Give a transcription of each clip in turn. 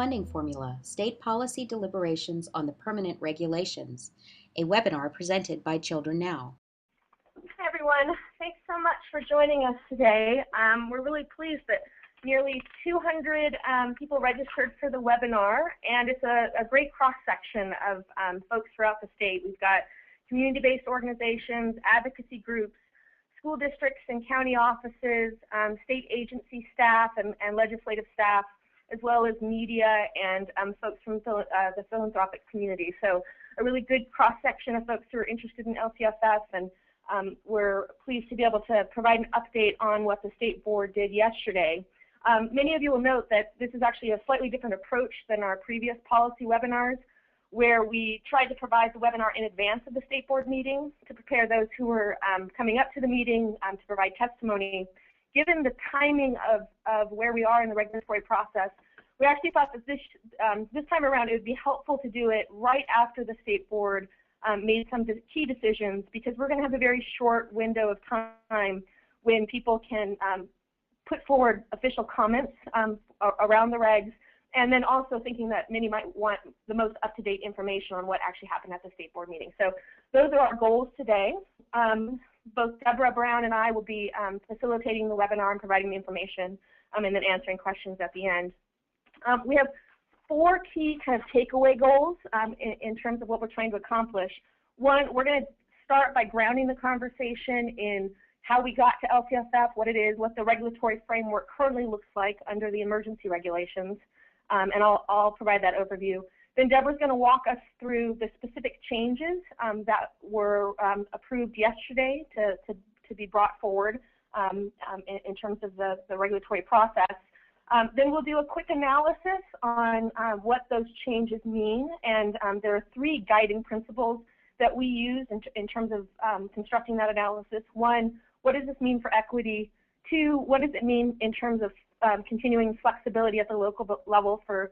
Funding Formula, State Policy Deliberations on the Permanent Regulations, a webinar presented by Children Now. Hi everyone, thanks so much for joining us today. We're really pleased that nearly 200 people registered for the webinar, and it's a great cross-section of folks throughout the state. We've got community-based organizations, advocacy groups, school districts and county offices, state agency staff and legislative staff, as well as media and folks from the philanthropic community. So a really good cross-section of folks who are interested in LCFF, and we're pleased to be able to provide an update on what the state board did yesterday. Many of you will note that this is actually a slightly different approach than our previous policy webinars, where we tried to provide the webinar in advance of the state board meeting to prepare those who were coming up to the meeting to provide testimony. Given the timing of where we are in the regulatory process, we actually thought that this time around it would be helpful to do it right after the state board made some key decisions, because we're going to have a very short window of time when people can put forward official comments around the regs, and then also thinking that many might want the most up-to-date information on what actually happened at the state board meeting. So those are our goals today. Both Deborah Brown and I will be facilitating the webinar and providing the information and then answering questions at the end. We have 4 key kind of takeaway goals in terms of what we're trying to accomplish. One, we're going to start by grounding the conversation in how we got to LCFF, what it is, what the regulatory framework currently looks like under the emergency regulations, and I'll provide that overview. Then Deborah's going to walk us through the specific changes that were approved yesterday to be brought forward in terms of the regulatory process. Then we'll do a quick analysis on what those changes mean, and there are 3 guiding principles that we use in terms of constructing that analysis. 1, what does this mean for equity? 2, what does it mean in terms of continuing flexibility at the local level for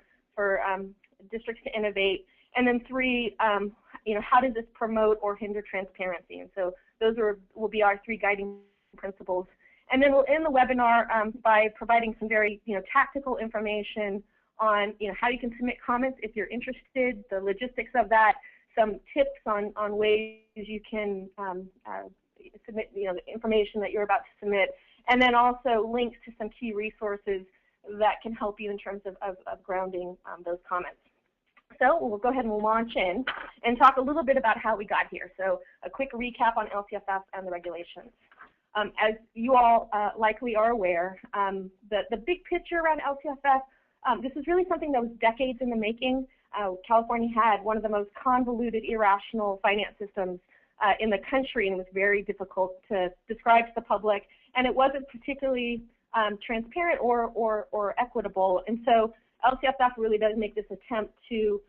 districts to innovate? And then 3, how does this promote or hinder transparency? And so those will be our 3 guiding principles. And then we'll end the webinar by providing some very tactical information on how you can submit comments if you're interested, the logistics of that, some tips on ways you can submit the information that you're about to submit, and then also links to some key resources that can help you in terms of grounding those comments. So we'll go ahead and launch in and talk a little bit about how we got here. So a quick recap on LCFF and the regulations. As you all likely are aware, the big picture around LCFF, this is really something that was decades in the making. California had one of the most convoluted, irrational finance systems in the country, and it was very difficult to describe to the public, and it wasn't particularly transparent or equitable. And so LCFF really does make this attempt to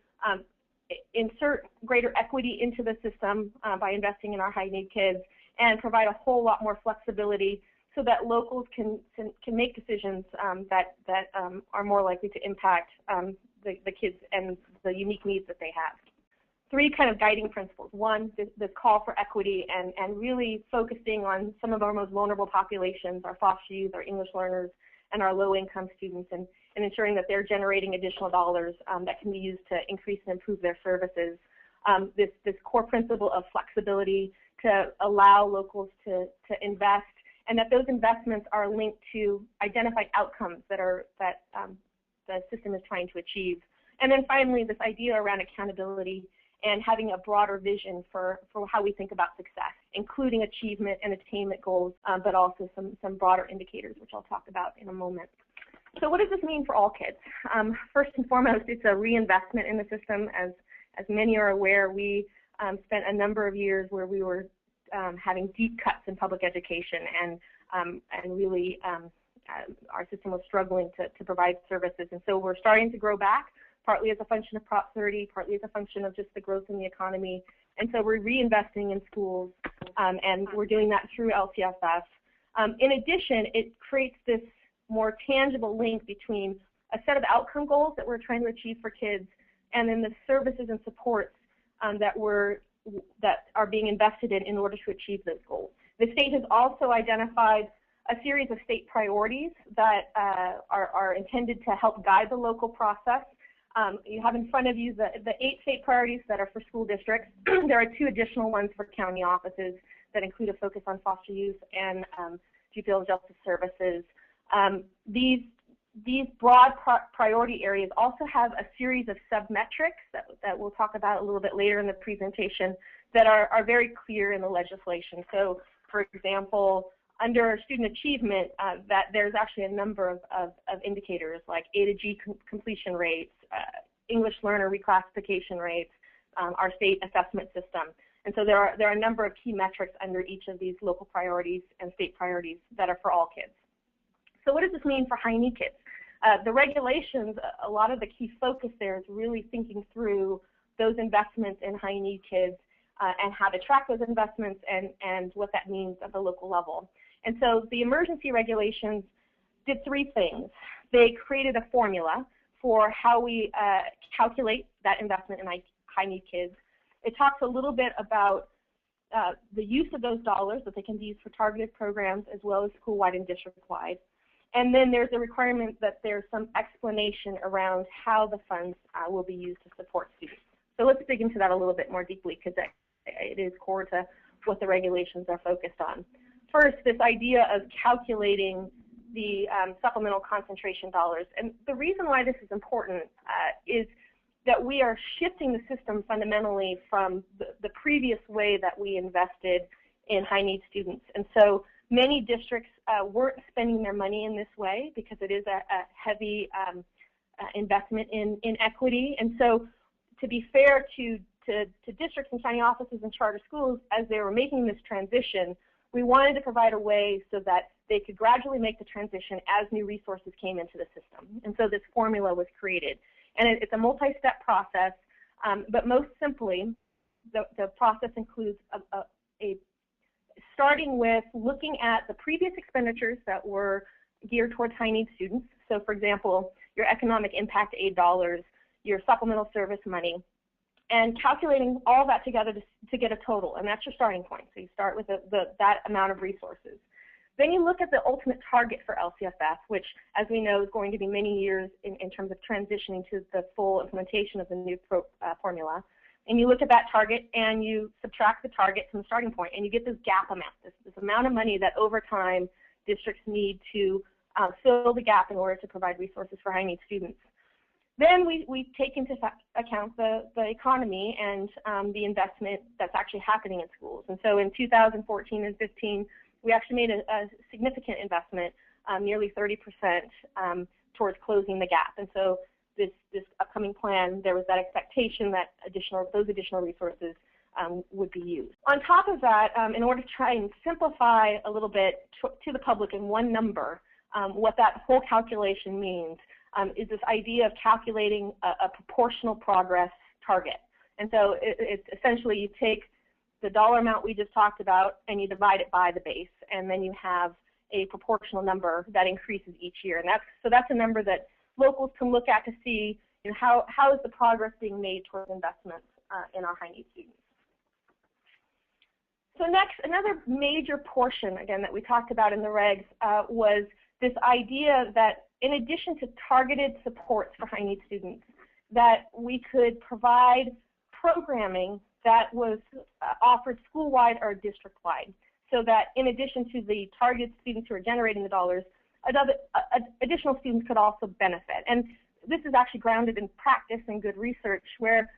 insert greater equity into the system by investing in our high-need kids, and provide a whole lot more flexibility so that locals can make decisions that are more likely to impact the kids and the unique needs that they have. 3 kind of guiding principles. 1, the call for equity and really focusing on some of our most vulnerable populations, our foster youth, our English learners, and our low-income students, and ensuring that they're generating additional dollars that can be used to increase and improve their services. This core principle of flexibility to allow locals to invest, and that those investments are linked to identified outcomes that the system is trying to achieve. And then finally, this idea around accountability and having a broader vision for how we think about success, including achievement and attainment goals, but also some broader indicators, which I'll talk about in a moment. So what does this mean for all kids? First and foremost, it's a reinvestment in the system. As many are aware, we spent a number of years where we were having deep cuts in public education, and really our system was struggling to provide services. And so we're starting to grow back, partly as a function of Prop 30, partly as a function of just the growth in the economy. And so we're reinvesting in schools, and we're doing that through LCFF. In addition, it creates this more tangible link between a set of outcome goals that we're trying to achieve for kids, and then the services and supports that are being invested in order to achieve those goals. The state has also identified a series of state priorities that are intended to help guide the local process. You have in front of you the 8 state priorities that are for school districts. There are 2 additional ones for county offices that include a focus on foster youth and juvenile justice services. These broad priority areas also have a series of sub-metrics that we'll talk about a little bit later in the presentation that are very clear in the legislation. So, for example, under student achievement, that there's actually a number of indicators like A to G completion rates, English learner reclassification rates, our state assessment system. And so there are a number of key metrics under each of these local priorities and state priorities that are for all kids. So what does this mean for high need kids? The regulations, a lot of the key focus there is really thinking through those investments in high need kids and how to track those investments and what that means at the local level. And so the emergency regulations did 3 things. They created a formula for how we calculate that investment in high need kids. It talks a little bit about the use of those dollars, that they can be used for targeted programs as well as school-wide and district-wide. And then there's a requirement that there's some explanation around how the funds will be used to support students. So let's dig into that a little bit more deeply because it is core to what the regulations are focused on. First, this idea of calculating the supplemental concentration dollars. And the reason why this is important is that we are shifting the system fundamentally from the previous way that we invested in high need students. And so many districts weren't spending their money in this way because it is a heavy investment in equity. And so to be fair to districts and county offices and charter schools, as they were making this transition, we wanted to provide a way so that they could gradually make the transition as new resources came into the system. And so this formula was created. And it's a multi-step process, but most simply, the process includes starting with looking at the previous expenditures that were geared towards high need students. So for example, your economic impact aid dollars, your supplemental service money, and calculating all that together to get a total, and that's your starting point. So you start with that amount of resources. Then you look at the ultimate target for LCFF, which, as we know, is going to be many years in terms of transitioning to the full implementation of the new formula. And you look at that target and you subtract the target from the starting point, and you get this gap amount, this amount of money that over time districts need to fill the gap in order to provide resources for high need students. Then we take into account the economy and the investment that's actually happening in schools. And so in 2014 and 15, we actually made a significant investment, nearly 30%, towards closing the gap. And so this upcoming plan, there was that expectation that those additional resources would be used. On top of that, in order to try and simplify a little bit to the public in one number, what that whole calculation means is this idea of calculating a proportional progress target. And so it's essentially you take the dollar amount we just talked about and you divide it by the base, and then you have a proportional number that increases each year. And that's a number that locals can look at to see, you know, how is the progress being made towards investments in our high need students. So next, another major portion, again, that we talked about in the regs was this idea that in addition to targeted supports for high need students, that we could provide programming that was offered school-wide or district-wide, so that in addition to the targeted students who are generating the dollars, additional students could also benefit. And this is actually grounded in practice and good research where,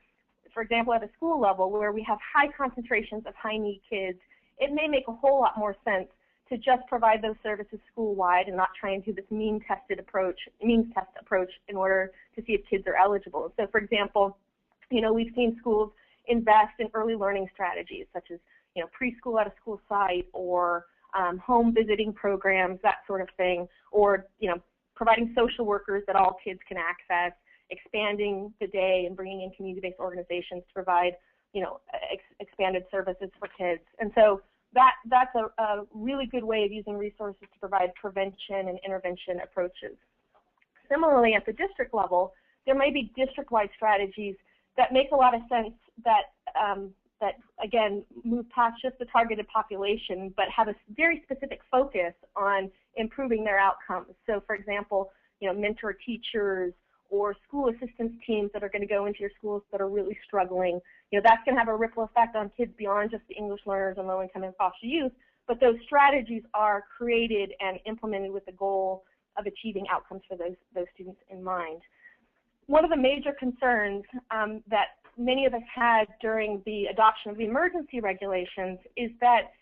for example, at a school level where we have high concentrations of high need kids, it may make a whole lot more sense to just provide those services school-wide and not try and do this means test approach in order to see if kids are eligible. So for example, you know, we've seen schools invest in early learning strategies such as, you know, preschool at a school site or home visiting programs, that sort of thing, or, you know, providing social workers that all kids can access, expanding the day and bringing in community-based organizations to provide, you know, expanded services for kids. And so that's a really good way of using resources to provide prevention and intervention approaches. Similarly, at the district level, there may be district-wide strategies that make a lot of sense that again, move past just the targeted population, but have a very specific focus on improving their outcomes. So, for example, you know, mentor teachers or school assistance teams that are going to go into your schools that are really struggling. That's going to have a ripple effect on kids beyond just the English learners and low-income and foster youth, but those strategies are created and implemented with the goal of achieving outcomes for those students in mind. One of the major concerns that many of us had during the adoption of the emergency regulations is that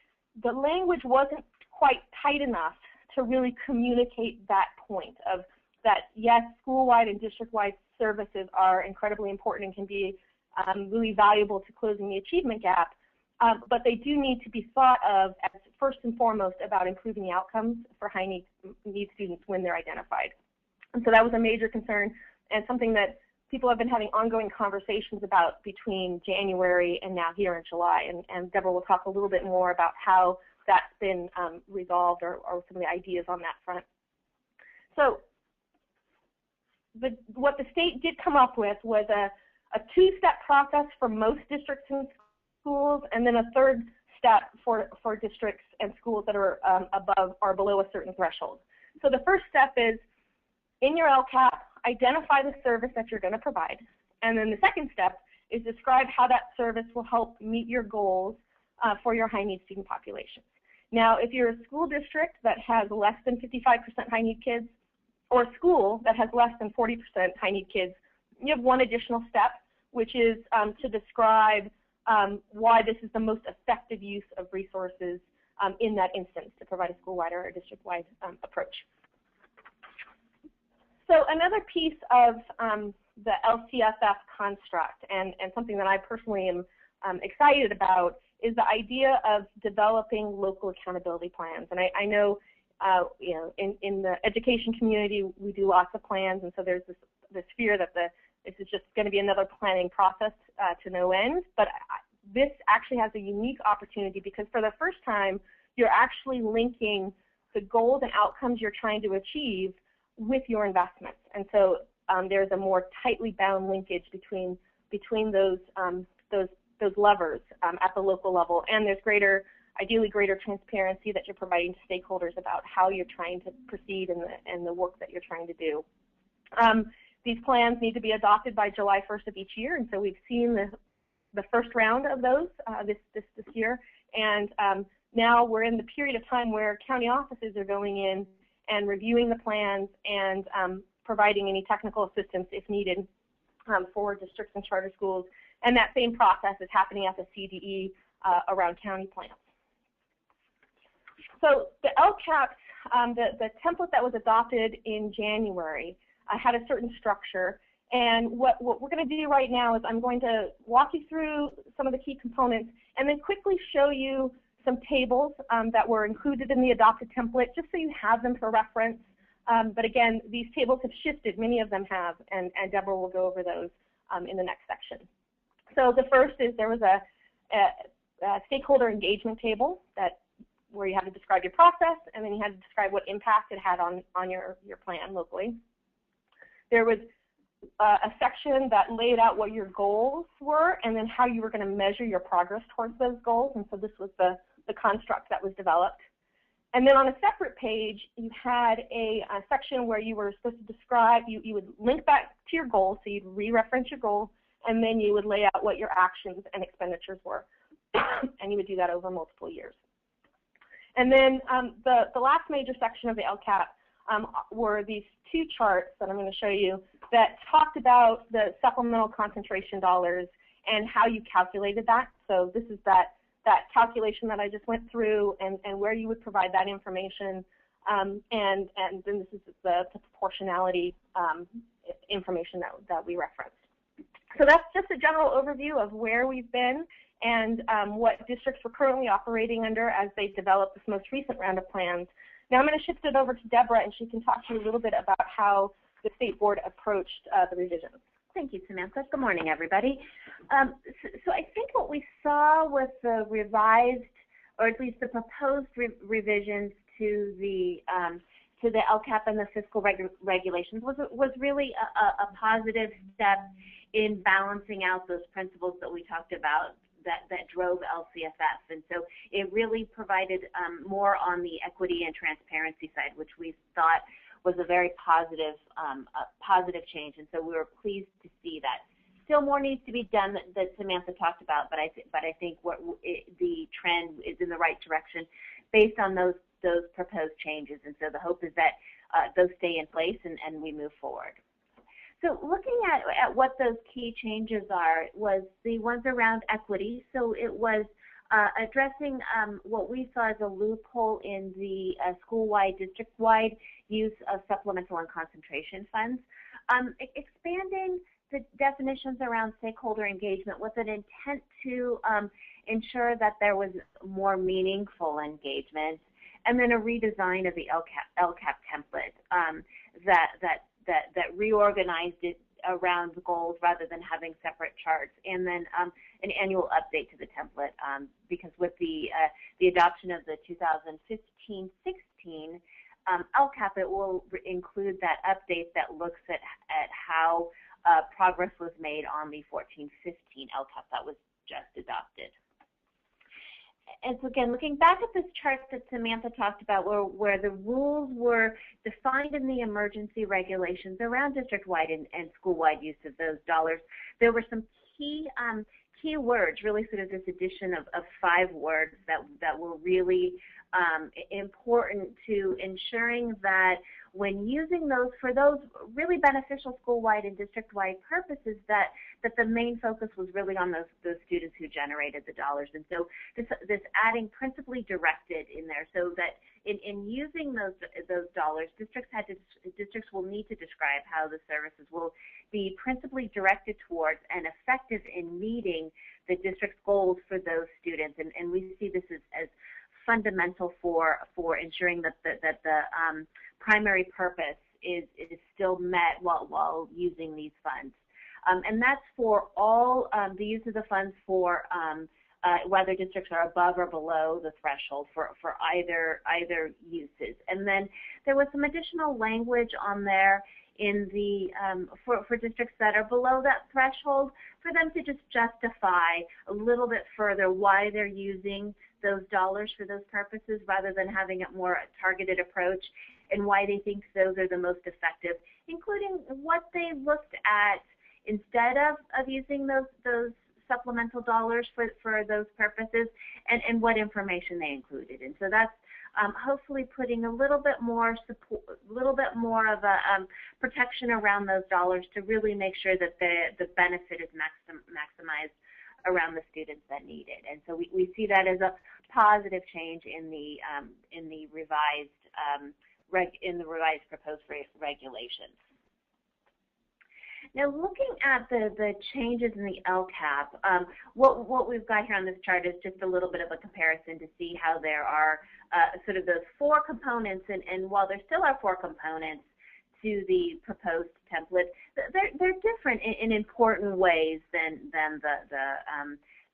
the language wasn't quite tight enough to really communicate that point of that, yes, school-wide and district-wide services are incredibly important and can be really valuable to closing the achievement gap, but they do need to be thought of as first and foremost about improving the outcomes for high need students when they're identified. And so that was a major concern and something that people have been having ongoing conversations about between January and now here in July. And Deborah will talk a little bit more about how that's been resolved or some of the ideas on that front. So what the state did come up with was a two-step process for most districts and schools, and then a third step for districts and schools that are above or below a certain threshold. So the first step is, in your LCAP, identify the service that you're going to provide. And then the second step is describe how that service will help meet your goals for your high-need student populations. Now, if you're a school district that has less than 55% high-need kids, or a school that has less than 40% high-need kids, you have one additional step, which is to describe why this is the most effective use of resources in that instance to provide a school-wide or a district-wide approach. So another piece of the LCFF construct, and something that I personally am excited about, is the idea of developing local accountability plans. And I know, in the education community, we do lots of plans, and so there's this fear that this is just going to be another planning process to no end. But this actually has a unique opportunity because for the first time, you're actually linking the goals and outcomes you're trying to achieve with your investments. And so there's a more tightly bound linkage between those levers at the local level, and there's ideally greater transparency that you're providing to stakeholders about how you're trying to proceed and the work that you're trying to do. These plans need to be adopted by July 1st of each year, and so we've seen the first round of those this year, and now we're in the period of time where county offices are going in and reviewing the plans and providing any technical assistance if needed for districts and charter schools, and that same process is happening at the CDE around county plans. So the LCAPs, the template that was adopted in January had a certain structure, and what we're going to do right now is I'm going to walk you through some of the key components and then quickly show you some tables that were included in the adopted template, just so you have them for reference. But again, these tables have shifted, many of them have, and Deborah will go over those in the next section. So the first is there was a stakeholder engagement table where you had to describe your process, and then you had to describe what impact it had on your plan locally. There was a section that laid out what your goals were and then how you were going to measure your progress towards those goals, and so this was the construct that was developed. And then on a separate page, you had a section where you were supposed to describe, you would link back to your goals, so you'd re-reference your goals, and then you would lay out what your actions and expenditures were, and you would do that over multiple years. And then the last major section of the LCAP were these two charts that I'm going to show you that talked about the supplemental concentration dollars and how you calculated that. So this is that calculation that I just went through and where you would provide that information, and then this is the proportionality information that we referenced. So that's just a general overview of where we've been and what districts we're currently operating under as they develop this most recent round of plans. Now I'm going to shift it over to Deborah, and she can talk to you a little bit about how the State Board approached the revisions. Thank you, Samantha. Good morning, everybody. So I think what we saw with the revised, or at least the proposed revisions to the LCAP and the fiscal regulations was really a positive step in balancing out those principles that we talked about that drove LCFF. And so it really provided more on the equity and transparency side, which we thought was a very positive change, and so we were pleased to see that. Still more needs to be done that Samantha talked about, but I think the trend is in the right direction based on those proposed changes, and so the hope is that those stay in place and we move forward. So looking at what those key changes are was the ones around equity. So it was addressing what we saw as a loophole in the school-wide, district-wide use of supplemental and concentration funds, expanding the definitions around stakeholder engagement with an intent to ensure that there was more meaningful engagement, and then a redesign of the LCAP template that reorganized it around the goals rather than having separate charts, and then an annual update to the template because with the adoption of the 2015-16 LCAP, it will include that update that looks at how progress was made on the 14-15 LCAP that was just adopted. And so again, looking back at this chart that Samantha talked about where the rules were defined in the emergency regulations around district-wide and school-wide use of those dollars, there were some key words, really sort of this addition of 5 words that were really important to ensuring that when using those for those really beneficial school-wide and district-wide purposes, that the main focus was really on those students who generated the dollars. And so this adding principally directed in there, so that in using those dollars, districts will need to describe how the services will be principally directed towards and effective in meeting the district's goals for those students. And we see this as fundamental for ensuring that the primary purpose is still met while using these funds. And that's for all the use of the funds for whether districts are above or below the threshold for either uses. And then there was some additional language on there in the for districts that are below that threshold, for them to just justify a little bit further why they're using those dollars for those purposes rather than having a more targeted approach, and why they think those are the most effective, including what they looked at instead of using those supplemental dollars for those purposes, and what information they included. And so that's hopefully putting a little bit more support, a little bit more of a protection around those dollars to really make sure that the benefit is maximized around the students that need it. And so we see that as a positive change in the revised proposed regulations. Now, looking at the changes in the LCAP, what we've got here on this chart is just a little bit of a comparison to see how there are sort of those 4 components, and while there still are 4 components to the proposed template, they're different in important ways than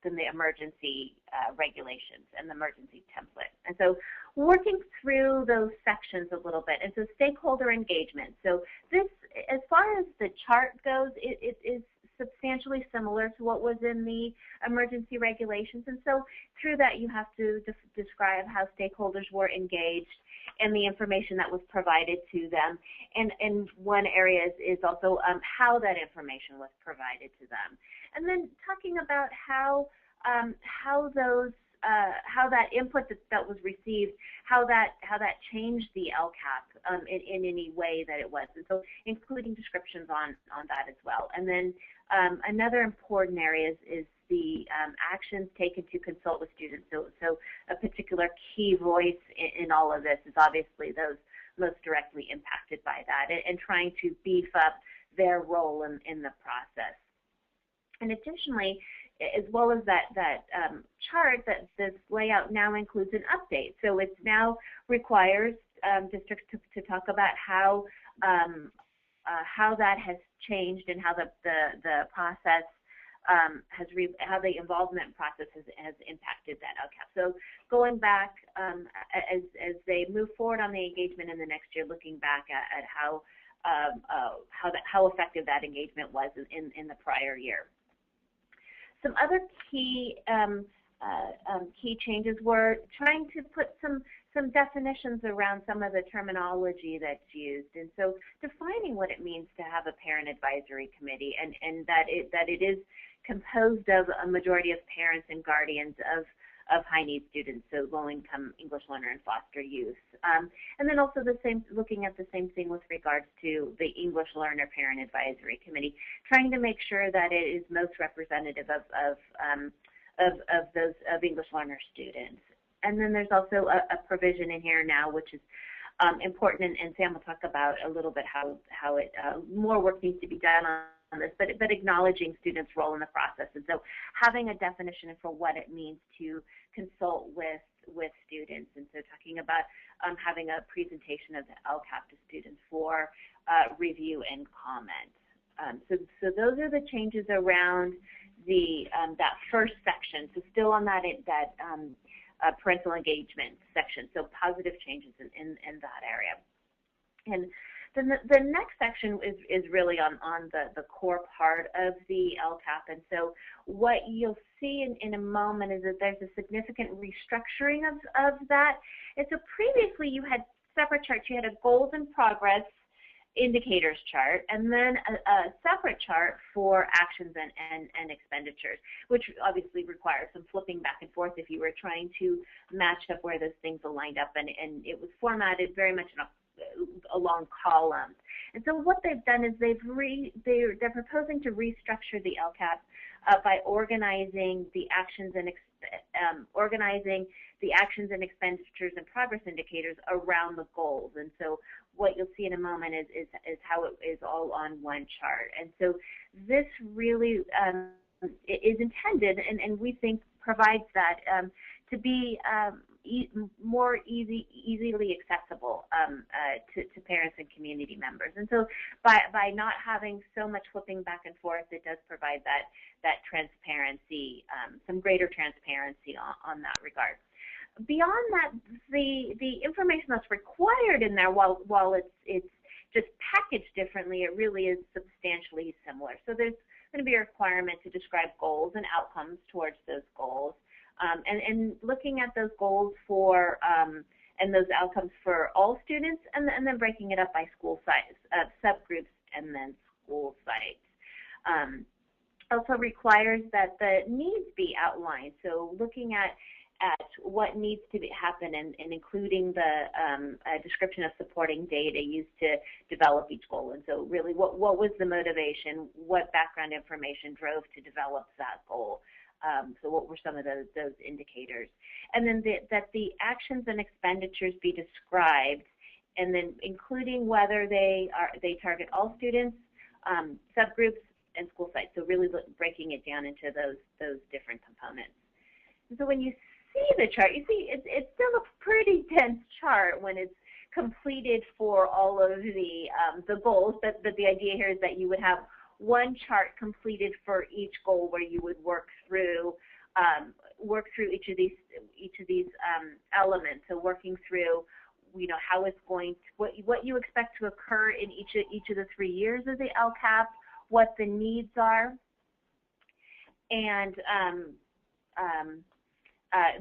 the emergency regulations and the emergency template. And so working through those sections a little bit, and so stakeholder engagement. So this, as far as the chart goes, it is substantially similar to what was in the emergency regulations, and so through that you have to describe how stakeholders were engaged and the information that was provided to them, and one area is also how that information was provided to them, and then talking about how that input that was received, how that changed the LCAP in any way that it was, and so including descriptions on that as well. And then another important area is the actions taken to consult with students. So a particular key voice in all of this is obviously those most directly impacted by that, and trying to beef up their role in the process. And additionally, as well as that chart, that this layout now includes an update. So it now requires districts to talk about how that has changed and how the process how the involvement process has impacted that LCAP. So going back as they move forward on the engagement in the next year, looking back at how effective that engagement was in the prior year. Some other key changes were trying to put some some definitions around some of the terminology that's used, and so defining what it means to have a parent advisory committee, and that it is composed of a majority of parents and guardians of high need students, so low-income English learner and foster youth. And then also looking at the same thing with regards to the English learner parent advisory committee, trying to make sure that it is most representative of English learner students. And then there's also a provision in here now, which is important, and Sam will talk about a little bit how more work needs to be done on this, but acknowledging students' role in the process. And so having a definition for what it means to consult with students, and so talking about having a presentation of the LCAP to students for review and comment. So those are the changes around the that first section. So still on that parental engagement section, so positive changes in that area. And then the next section is really on the core part of the LCAP, and so what you'll see in a moment is that there's a significant restructuring of that. And so previously you had separate charts. You had a goals and progress indicators chart, and then a separate chart for actions and expenditures, which obviously requires some flipping back and forth if you were trying to match up where those things aligned up, and it was formatted very much along columns. And so what they've done is they're proposing to restructure the LCAP by organizing the actions and expenditures and progress indicators around the goals. And so what you'll see in a moment is how it is all on one chart. And so this really is intended, and we think provides that to be more easily accessible to parents and community members. And so by not having so much flipping back and forth, it does provide that transparency, some greater transparency on that regard. Beyond that, the information that's required in there, while it's just packaged differently, it really is substantially similar. So there's going to be a requirement to describe goals and outcomes towards those goals, and looking at those goals for and those outcomes for all students, and then breaking it up by school size, subgroups, and then school sites. Also requires that the needs be outlined. So looking at what needs to happen, and including the description of supporting data used to develop each goal. And so really what was the motivation, what background information drove to develop that goal. So what were some of those indicators? And then that the actions and expenditures be described, and then including whether they target all students, subgroups, and school sites. So really breaking it down into those different components. And so when you see the chart, you see it's still a pretty dense chart when it's completed for all of the goals, but the idea here is that you would have one chart completed for each goal, where you would work through each of these elements. So working through, how it's going to, what you expect to occur in each of the 3 years of the LCAP, what the needs are, and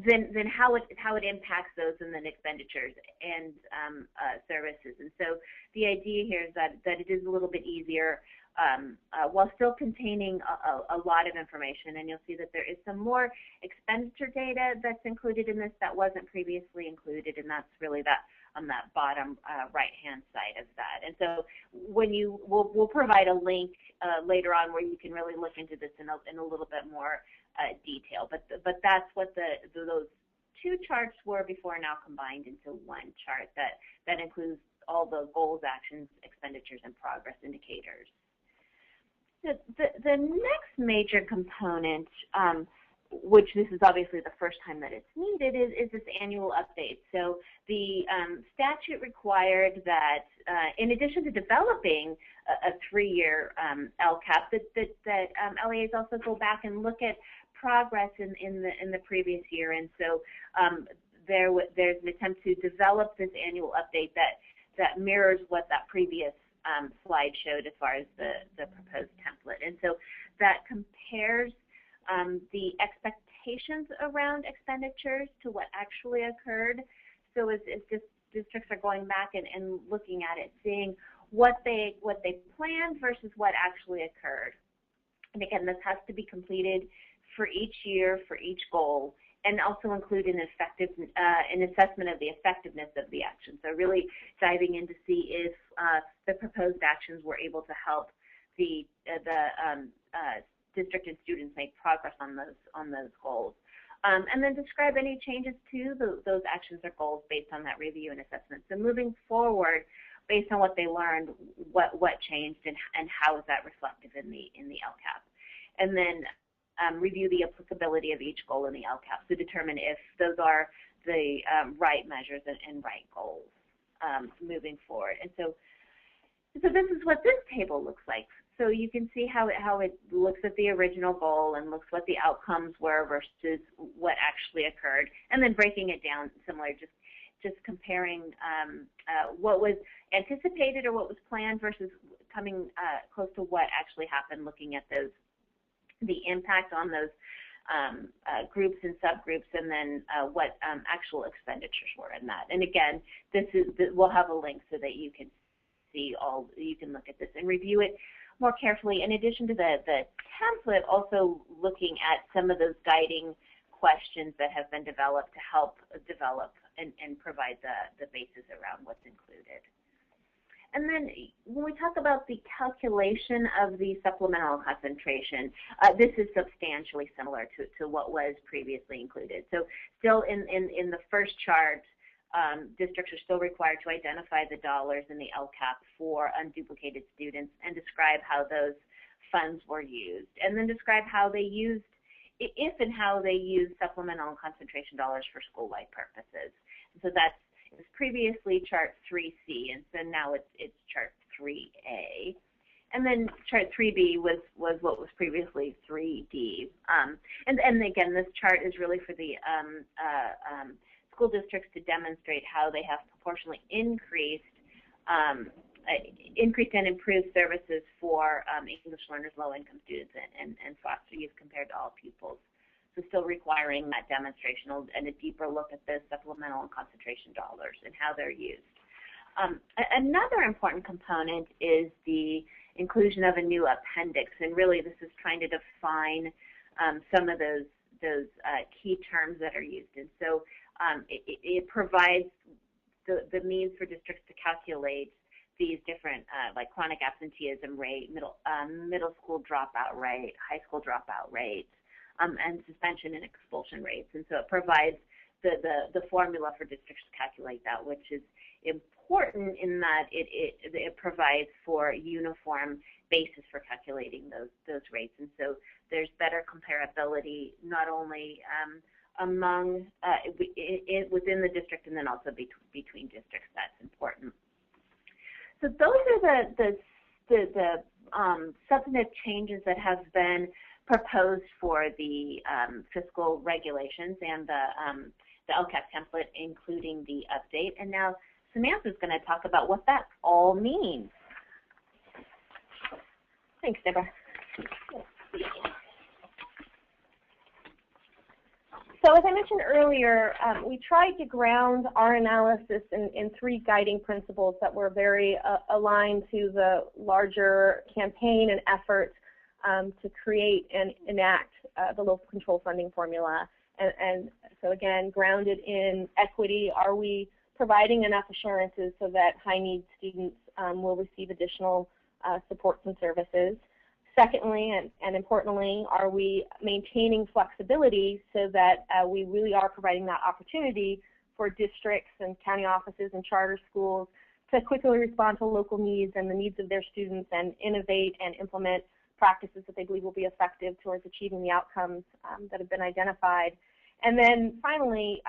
then how it impacts those, and then expenditures and services. And so the idea here is that it is a little bit easier while still containing a lot of information. And you'll see that there is some more expenditure data that's included in this that wasn't previously included, and that's really that on that bottom right-hand side of that. And so when we'll provide a link later on where you can really look into this in a little bit more detail. But that's what those two charts were before, now combined into one chart that includes all the goals, actions, expenditures, and progress indicators. The next major component, which this is obviously the first time that it's needed, is this annual update. So the statute required that in addition to developing a 3-year LCAP, that LEAs also go back and look at progress in the previous year. And so there's an attempt to develop this annual update that mirrors what that previous slide showed as far as the proposed template. And so that compares the expectations around expenditures to what actually occurred. So it's just districts are going back and looking at it, seeing what they planned versus what actually occurred. And again, this has to be completed for each year, for each goal, and also include an assessment of the effectiveness of the action. So really diving in to see if the proposed actions were able to help the district and students make progress on those goals. And then describe any changes to those actions or goals based on that review and assessment. So moving forward, based on what they learned, what changed and how is that reflective in the LCAP. And then review the applicability of each goal in the LCAP to determine if those are the right measures and right goals moving forward. And so this is what this table looks like. So you can see how it looks at the original goal and looks what the outcomes were versus what actually occurred, and then breaking it down similar, just comparing what was anticipated or what was planned versus coming close to what actually happened, looking at the impact on those groups and subgroups, and then what actual expenditures were in that. And again, we'll have a link so that you can see you can look at this and review it more carefully. In addition to the template, also looking at some of those guiding questions that have been developed to help develop and provide the basis around what's included. And then when we talk about the calculation of the supplemental concentration, this is substantially similar to what was previously included. So still in the first chart, districts are still required to identify the dollars in the LCAP for unduplicated students and describe how those funds were used, and then describe how they used, if and how they used supplemental and concentration dollars for school-wide purposes. And so that's previously chart 3C, and so now it's chart 3A. And then chart 3B was what was previously 3D. And again, this chart is really for the school districts to demonstrate how they have proportionally increased and improved services for English learners, low-income students, and foster youth compared to all pupils. So still requiring that demonstration and a deeper look at the supplemental and concentration dollars and how they're used. Another important component is the inclusion of a new appendix, and really this is trying to define some of those key terms that are used. And so it provides the means for districts to calculate these different, like chronic absenteeism rate, middle school dropout rate, high school dropout rate, and suspension and expulsion rates. And so it provides the formula for districts to calculate that, which is important in that it provides for a uniform basis for calculating those rates. And so there's better comparability not only among within the district and then also between districts. That's important. So those are the substantive changes that have been proposed for the fiscal regulations and the LCAP template, including the update. And now Samantha's going to talk about what that all means. Thanks, Deborah. So as I mentioned earlier, we tried to ground our analysis in three guiding principles that were very aligned to the larger campaign and effort to create and enact the local control funding formula. And so again, grounded in equity, are we providing enough assurances so that high-need students will receive additional supports and services? Secondly, and importantly, are we maintaining flexibility so that we really are providing that opportunity for districts and county offices and charter schools to quickly respond to local needs and the needs of their students and innovate and implement practices that they believe will be effective towards achieving the outcomes that have been identified? And then finally,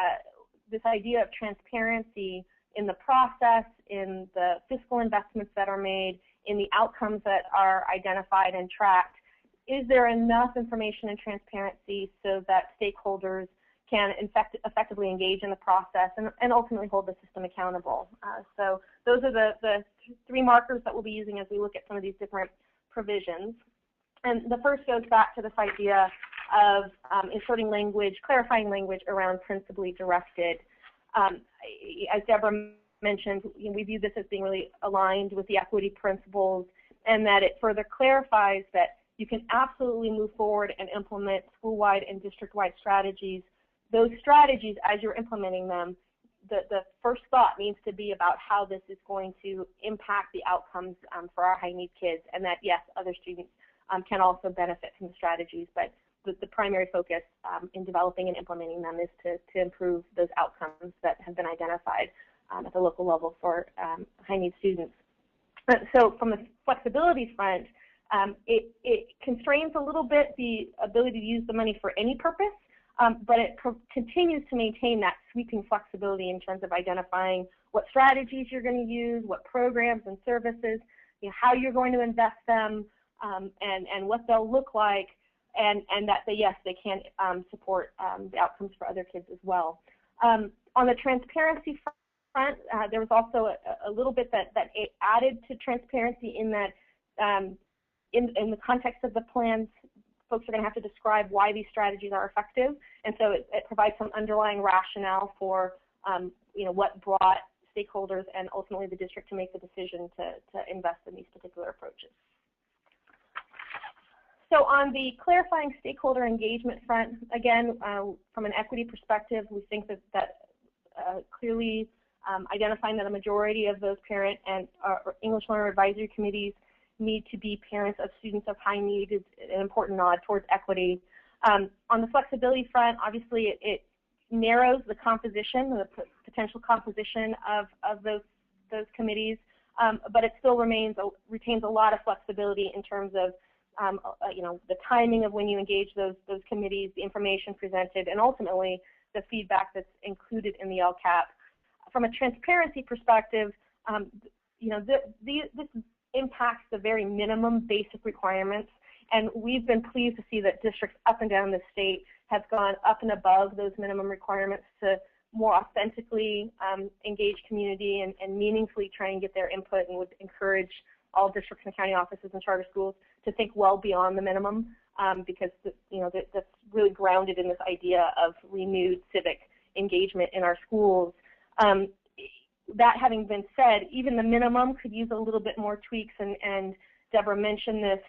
this idea of transparency in the process, in the fiscal investments that are made, in the outcomes that are identified and tracked. Is there enough information and transparency so that stakeholders can effectively engage in the process and ultimately hold the system accountable? So those are the three markers that we'll be using as we look at some of these different provisions. And the first goes back to this idea of inserting language, clarifying language around principally directed. as Deborah mentioned, we view this as being really aligned with the equity principles, and that it further clarifies that you can absolutely move forward and implement school-wide and district-wide strategies. Those strategies, as you're implementing them, the first thought needs to be about how this is going to impact the outcomes for our high-need kids, and that, yes, other students can also benefit from the strategies, but the primary focus in developing and implementing them is to improve those outcomes that have been identified at the local level for high-need students. So from the flexibility front, it constrains a little bit the ability to use the money for any purpose, but it continues to maintain that sweeping flexibility in terms of identifying what strategies you're going to use, what programs and services, how you're going to invest them, and what they'll look like, and that yes, they can support the outcomes for other kids as well. On the transparency front, there was also a little bit that added to transparency in that in the context of the plans, folks are going to have to describe why these strategies are effective, and so it provides some underlying rationale for what brought stakeholders and ultimately the district to make the decision to invest in these particular approaches. So on the clarifying stakeholder engagement front, again, from an equity perspective, we think that clearly identifying that a majority of those parent and English learner advisory committees need to be parents of students of high need is an important nod towards equity. On the flexibility front, obviously it narrows the composition, the potential composition of those committees, but it still retains a lot of flexibility in terms of the timing of when you engage those committees, the information presented, and ultimately the feedback that's included in the LCAP. From a transparency perspective, this impacts the very minimum basic requirements, and we've been pleased to see that districts up and down the state have gone up and above those minimum requirements to more authentically engage community and meaningfully try and get their input, and would encourage all districts and county offices and charter schools to think well beyond the minimum, because that's really grounded in this idea of renewed civic engagement in our schools. That having been said, even the minimum could use a little bit more tweaks, and Deborah mentioned this.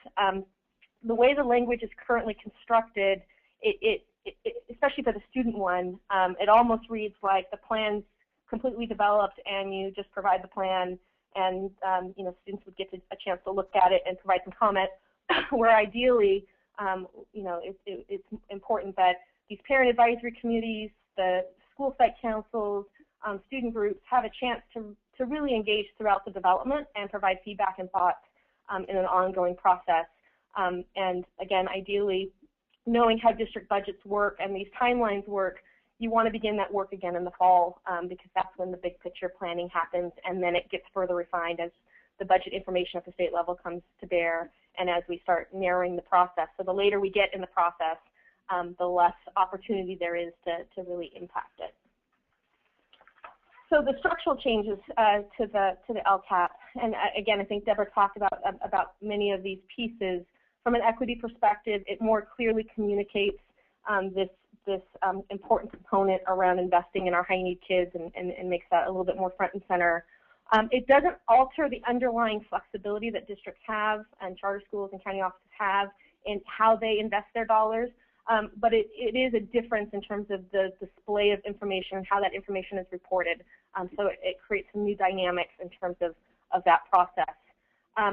The way the language is currently constructed, especially for the student one, it almost reads like the plan's completely developed and you just provide the plan, and students would get a chance to look at it and provide some comment, where ideally, it's important that these parent advisory committees, the school site councils, student groups have a chance to really engage throughout the development and provide feedback and thoughts in an ongoing process. And again, ideally, knowing how district budgets work and these timelines work, you want to begin that work again in the fall, because that's when the big picture planning happens, and then it gets further refined as the budget information at the state level comes to bear, and as we start narrowing the process. So the later we get in the process, the less opportunity there is to really impact it. So the structural changes to the LCAP, and again, I think Deborah talked about many of these pieces. From an equity perspective, it more clearly communicates this important component around investing in our high need kids, and makes that a little bit more front and center. It doesn't alter the underlying flexibility that districts have and charter schools and county offices have in how they invest their dollars, but it is a difference in terms of the display of information and how that information is reported. So it creates some new dynamics in terms of that process.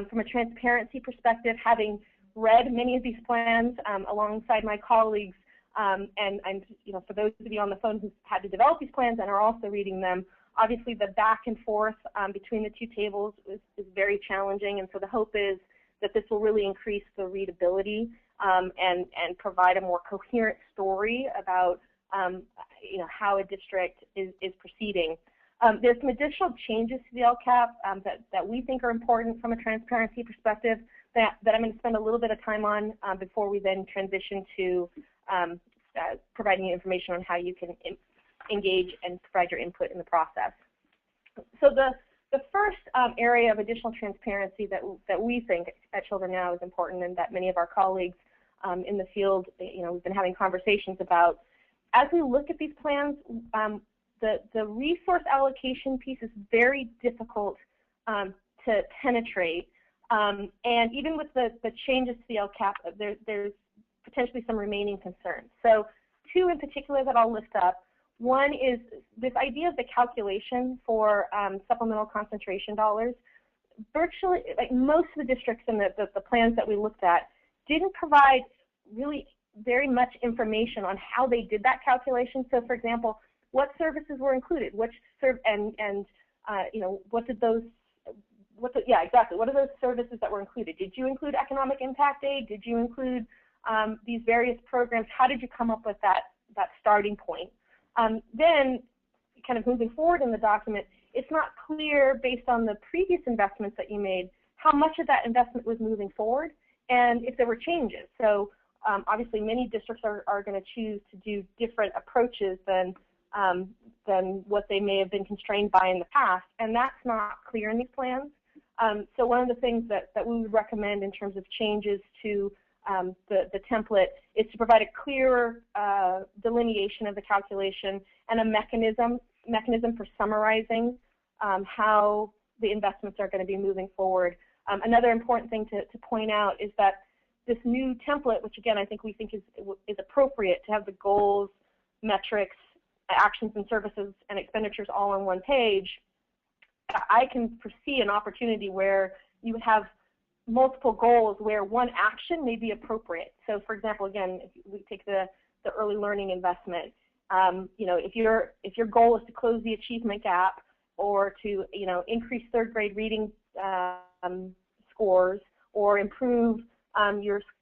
From a transparency perspective, having read many of these plans alongside my colleagues, and for those of you on the phone who've had to develop these plans and are also reading them, obviously the back and forth between the two tables is very challenging, and so the hope is that this will really increase the readability and provide a more coherent story about how a district is proceeding. There's some additional changes to the LCAP that we think are important from a transparency perspective that I'm going to spend a little bit of time on before we then transition to providing you information on how you can engage and provide your input in the process. So the first area of additional transparency that we think at Children Now is important, and that many of our colleagues in the field, we've been having conversations about. As we look at these plans, the resource allocation piece is very difficult to penetrate, and even with the changes to the LCAP, there's potentially some remaining concerns. So two in particular that I'll lift up. One is this idea of the calculation for supplemental concentration dollars. Virtually, like most of the districts in the plans that we looked at didn't provide really very much information on how they did that calculation. So, for example, what services were included, what did those, what are those services that were included? Did you include economic impact aid? Did you include these various programs? How did you come up with that starting point? Then, kind of moving forward in the document, it's not clear based on the previous investments that you made how much of that investment was moving forward and if there were changes. So obviously many districts are going to choose to do different approaches than what they may have been constrained by in the past, and that's not clear in these plans. So one of the things that we would recommend in terms of changes to the template is to provide a clearer delineation of the calculation and a mechanism for summarizing how the investments are going to be moving forward. Another important thing to point out is that this new template, which again I think we think is appropriate to have the goals, metrics, actions and services, and expenditures all on one page, I can foresee an opportunity where you would have multiple goals where one action may be appropriate. So for example, again, if we take the early learning investment, if your goal is to close the achievement gap or to increase third grade reading scores or improve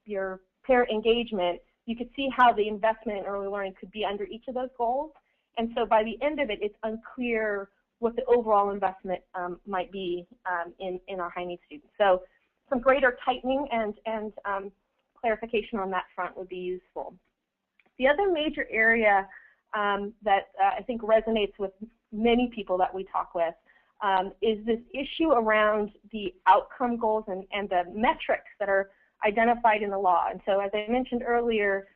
your parent engagement, you could see how the investment in early learning could be under each of those goals. And so by the end of it, it's unclear what the overall investment might be in our high needs students. So some greater tightening and clarification on that front would be useful. The other major area that I think resonates with many people that we talk with is this issue around the outcome goals and the metrics that are identified in the law. And so as I mentioned earlier,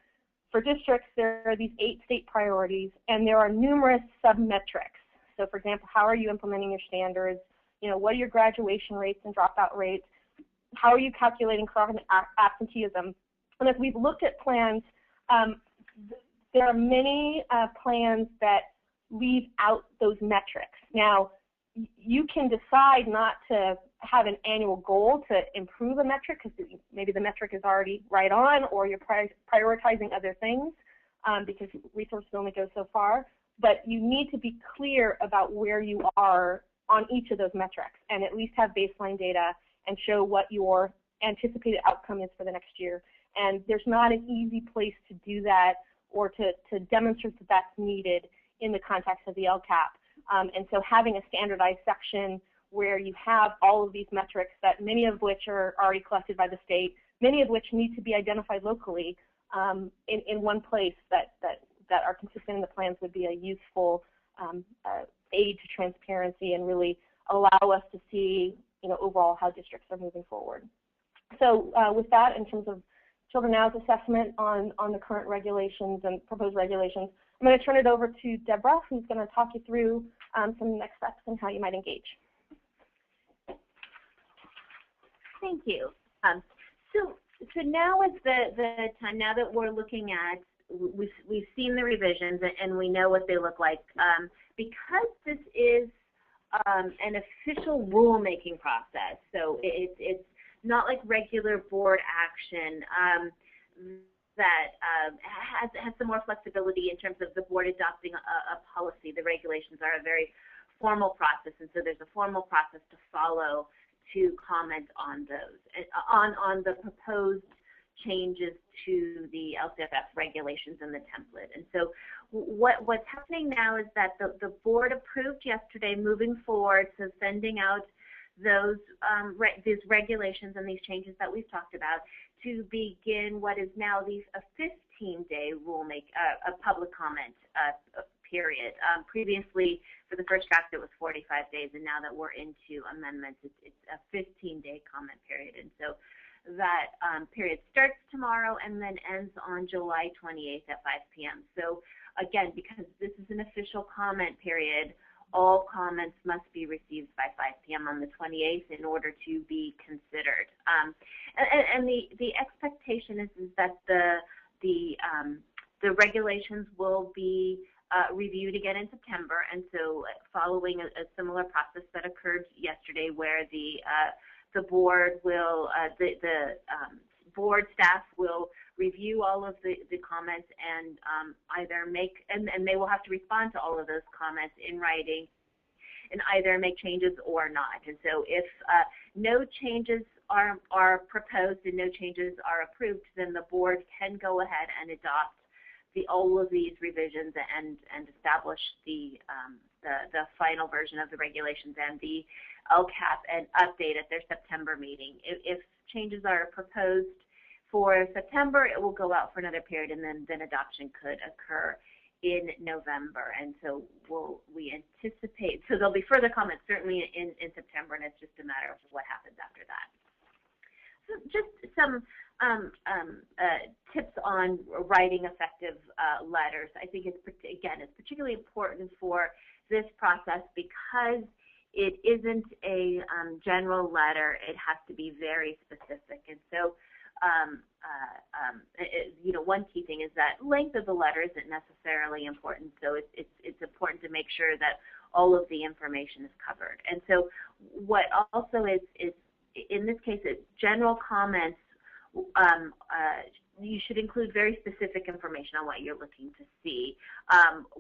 for districts, there are these 8 state priorities, and there are numerous sub-metrics. So for example, how are you implementing your standards? What are your graduation rates and dropout rates? How are you calculating chronic absenteeism? And as we've looked at plans, there are many plans that leave out those metrics. Now, you can decide not to have an annual goal to improve a metric because maybe the metric is already right on, or you're prioritizing other things because resources only go so far. But you need to be clear about where you are on each of those metrics and at least have baseline data and show what your anticipated outcome is for the next year. And there's not an easy place to do that or to demonstrate that that's needed in the context of the LCAP. And so having a standardized section where you have all of these metrics, that many of which are already collected by the state, many of which need to be identified locally in one place that are consistent in the plans would be a useful aid to transparency and really allow us to see overall how districts are moving forward. So with that, in terms of Children Now's assessment on the current regulations and proposed regulations, I'm going to turn it over to Deborah, who's going to talk you through some next steps and how you might engage. Thank you. So now is the time, now that we're looking at, we've seen the revisions and we know what they look like. Because this is an official rulemaking process, so it's not like regular board action that has some more flexibility in terms of the board adopting a policy. The regulations are a very formal process, and so there's a formal process to follow to comment on those, on the proposed changes to the LCFF regulations in the template. And so what's happening now is that the board approved yesterday moving forward, so sending out those these regulations and these changes that we've talked about to begin what is now a 15-day a public comment period. Previously, for the first draft, it was 45 days, and now that we're into amendments, it's a 15-day comment period. And so that period starts tomorrow and then ends on July 28th at 5 p.m. So again, because this is an official comment period, all comments must be received by 5 p.m. on the 28th in order to be considered. And the expectation is that the regulations will be reviewed again in September, and so following a similar process that occurred yesterday, where the board will board staff will review all of the comments and either make, and they will have to respond to all of those comments in writing and either make changes or not. And so if no changes are proposed and no changes are approved, then the board can go ahead and adopt all of these revisions and establish the final version of the regulations and the LCAP and update at their September meeting. If changes are proposed for September, it will go out for another period, and then adoption could occur in November. And so we anticipate, so there'll be further comments certainly in September, and it's just a matter of what happens after that. So just some tips on writing effective letters. I think it's particularly important for this process because it isn't a general letter. It has to be very specific. And so one key thing is that length of the letter isn't necessarily important, so it's important to make sure that all of the information is covered. And so what also is in this case, it's general comments. You should include very specific information on what you're looking to see,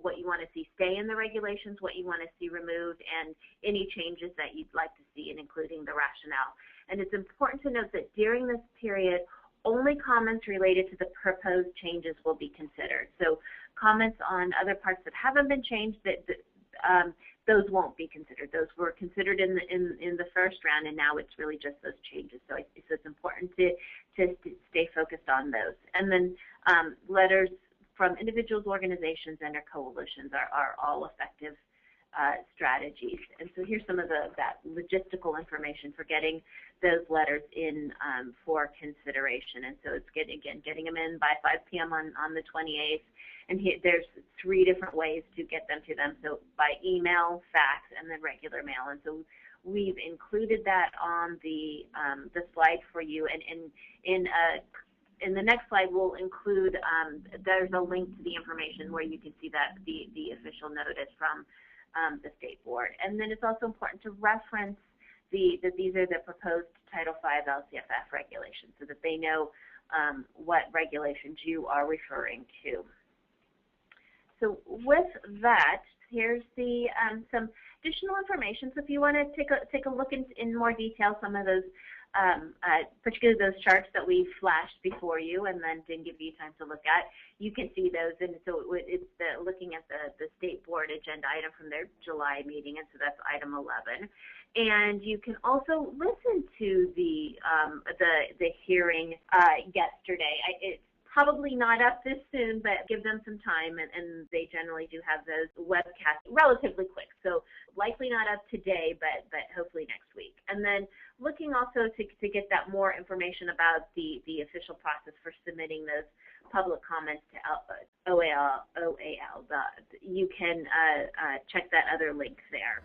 what you want to see stay in the regulations, what you want to see removed, and any changes that you'd like to see, and including the rationale. And it's important to note that during this period, only comments related to the proposed changes will be considered. So comments on other parts that haven't been changed, those won't be considered. Those were considered in the first round, and now it's really just those changes. So it's important to stay focused on those. And then letters from individuals, organizations, and their coalitions are all effective strategies. And so here's some of that logistical information for getting those letters in for consideration. And so it's getting them in by 5 p.m. on the 28th. And there's 3 different ways to get them to them. So by email, fax, and then regular mail. And so we've included that on the slide for you. And in the next slide, we'll include, there's a link to the information where you can see that the official notice from the state board. And then it's also important to reference that these are the proposed Title V LCFF regulations so that they know what regulations you are referring to. So with that, here's the some additional information. So if you want to take a look in more detail, some of those, particularly those charts that we flashed before you and then didn't give you time to look at, you can see those. And so it's looking at the state board agenda item from their July meeting, and so that's item 11. And you can also listen to the hearing yesterday. It's probably not up this soon, but give them some time, and they generally do have those webcasts relatively quick. So likely not up today, but hopefully next week. And then looking also to get that more information about the official process for submitting those public comments to OAL, you can check that other link there.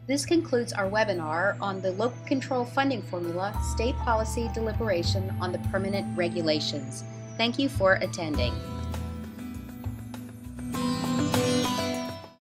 This concludes our webinar on the Local Control Funding Formula State Policy Deliberation on the Permanent Regulations. Thank you for attending.